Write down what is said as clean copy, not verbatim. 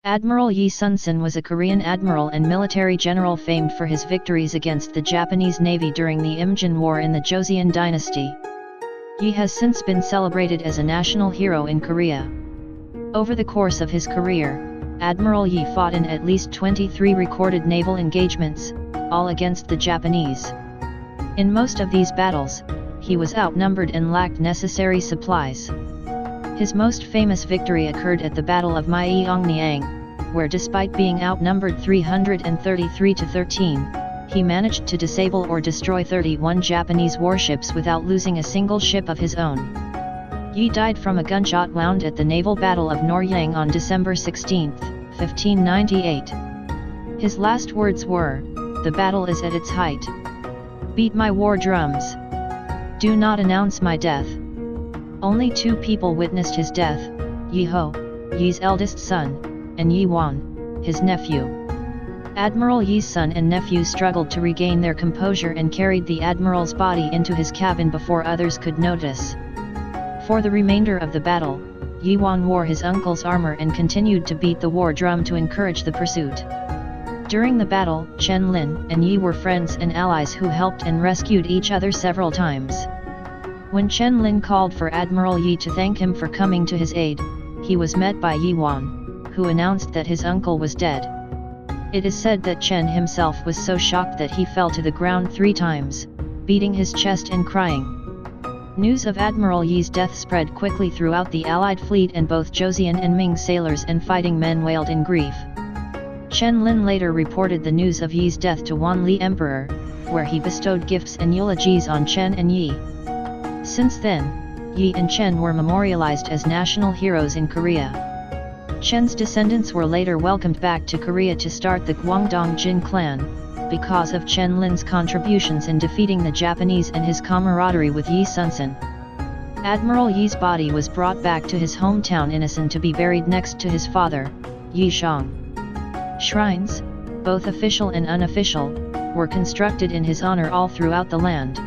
Admiral Yi Sun-sin was a Korean admiral and military general famed for his victories against the Japanese Navy during the Imjin War in the Joseon dynasty. Yi has since been celebrated as a national hero in Korea. Over the course of his career, Admiral Yi fought in at least 23 recorded naval engagements, all against the Japanese. In most of these battles, he was outnumbered and lacked necessary supplies. His most famous victory occurred at the Battle of Myeongnyang, where despite being outnumbered 333 to 13, he managed to disable or destroy 31 Japanese warships without losing a single ship of his own. Yi died from a gunshot wound at the naval battle of Noryang on December 16, 1598. His last words were, "The battle is at its height. Beat my war drums. Do not announce my death." Only 2 people witnessed his death, Yi Ho, Yi's eldest son, and Yi Wan, his nephew. Admiral Yi's son and nephew struggled to regain their composure and carried the admiral's body into his cabin before others could notice. For the remainder of the battle, Yi Wan wore his uncle's armor and continued to beat the war drum to encourage the pursuit. During the battle, Chen Lin and Yi were friends and allies who helped and rescued each other several times. When Chen Lin called for Admiral Yi to thank him for coming to his aid, he was met by Yi Wan, who announced that his uncle was dead. It is said that Chen himself was so shocked that he fell to the ground 3 times, beating his chest and crying. News of Admiral Yi's death spread quickly throughout the Allied fleet, and both Joseon and Ming sailors and fighting men wailed in grief. Chen Lin later reported the news of Yi's death to Wanli Emperor, where he bestowed gifts and eulogies on Chen and Yi. Since then, Yi and Chen were memorialized as national heroes in Korea. Chen's descendants were later welcomed back to Korea to start the Gwangdong Jin clan, because of Chen Lin's contributions in defeating the Japanese and his camaraderie with Yi Sun-sin. Admiral Yi's body was brought back to his hometown Incheon to be buried next to his father, Yi Xiong. Shrines, both official and unofficial, were constructed in his honor all throughout the land.